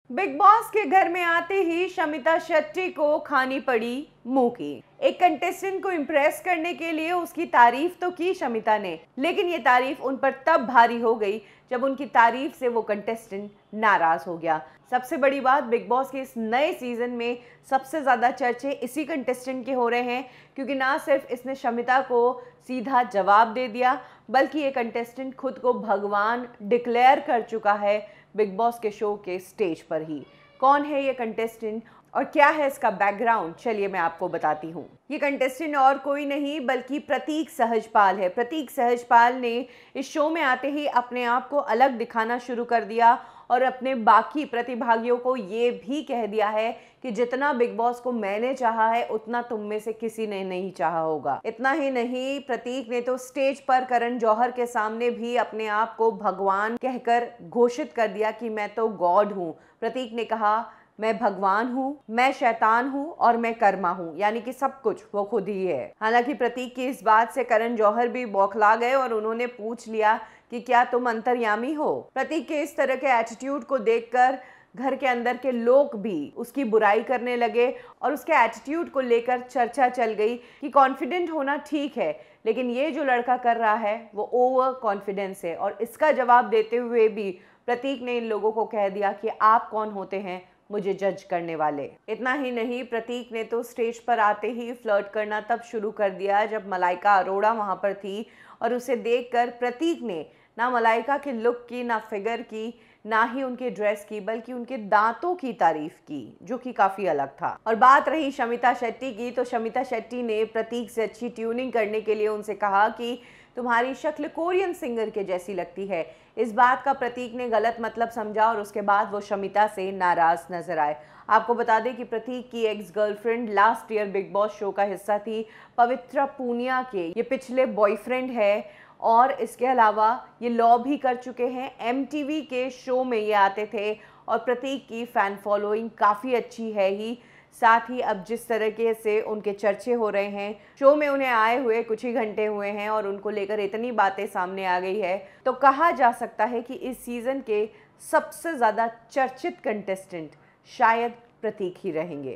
Big boss के घर में आते ही शमिता शेट्टी को खानी पड़ी मुंह की। एक कंटेस्टेंट को इम्प्रेस करने के लिए उसकी तारीफ तो की शमिता ने, लेकिन ये तारीफ उन पर तब भारी हो गई जब उनकी तारीफ से वो कंटेस्टेंट नाराज हो गया। सबसे बड़ी बात, बिग बॉस के इस नए सीजन में सबसे ज्यादा चर्चे इसी कंटेस्टेंट के हो रहे हैं, क्योंकि ना सिर्फ इसने शमिता को सीधा जवाब दे दिया, बल्कि ये कंटेस्टेंट खुद को भगवान डिक्लेयर कर चुका है बिग बॉस के शो के स्टेज पर ही। कौन है ये कंटेस्टेंट और क्या है इसका बैकग्राउंड, चलिए मैं आपको बताती हूँ। ये कंटेस्टेंट और कोई नहीं बल्कि प्रतीक सहजपाल है। प्रतीक सहजपाल ने इस शो में आते ही अपने आप को अलग दिखाना शुरू कर दिया और अपने बाकी प्रतिभागियों को ये भी कह दिया है कि जितना बिग बॉस को मैंने चाहा है उतना तुम में से किसी ने नहीं चाहा होगा। इतना ही नहीं, प्रतीक ने तो स्टेज पर करण जौहर के सामने भी अपने आप को भगवान कहकर घोषित कर दिया कि मैं तो गॉड हूँ। प्रतीक ने कहा, मैं भगवान हूँ, मैं शैतान हूँ और मैं कर्मा हूँ, यानी कि सब कुछ वो खुद ही है। हालांकि प्रतीक की इस बात से करण जौहर भी बौखला गए और उन्होंने पूछ लिया कि क्या तुम अंतर्यामी हो। प्रतीक के इस तरह के एटीट्यूड को देखकर घर के अंदर के लोग भी उसकी बुराई करने लगे और उसके एटीट्यूड को लेकर चर्चा चल गई कि कॉन्फिडेंट होना ठीक है, लेकिन ये जो लड़का कर रहा है वो ओवर कॉन्फिडेंस है। और इसका जवाब देते हुए भी प्रतीक ने इन लोगों को कह दिया कि आप कौन होते हैं मुझे जज करने वाले। इतना ही नहीं, प्रतीक ने तो स्टेज पर आते ही फ्लर्ट करना तब शुरू कर दिया जब मलाइका अरोड़ा वहां पर थी और उसे देखकर प्रतीक ने ना मलाइका के लुक की, ना फिगर की, ना ही उनके ड्रेस की, बल्कि उनके दांतों की तारीफ की, जो कि काफी अलग था। और बात रही शमिता शेट्टी की, तो शमिता शेट्टी ने प्रतीक से अच्छी ट्यूनिंग करने के लिए उनसे कहा कि तुम्हारी शक्ल कोरियन सिंगर के जैसी लगती है। इस बात का प्रतीक ने गलत मतलब समझा और उसके बाद वो शमिता से नाराज नजर आए। आपको बता दें कि प्रतीक की ex girlfriend last year big boss show का हिस्सा थी पवित्रा पूनिया के ये पिछले बॉयफ्रेंड है, और इसके अलावा ये लॉ भी कर चुके हैं। एमटीवी के शो में ये आते थे और प्रतीक की फैन फॉलोइंग काफ़ी अच्छी है ही। साथ ही अब जिस तरीके से उनके चर्चे हो रहे हैं, शो में उन्हें आए हुए कुछ ही घंटे हुए हैं और उनको लेकर इतनी बातें सामने आ गई है, तो कहा जा सकता है कि इस सीज़न के सबसे ज़्यादा चर्चित कंटेस्टेंट शायद प्रतीक ही रहेंगे।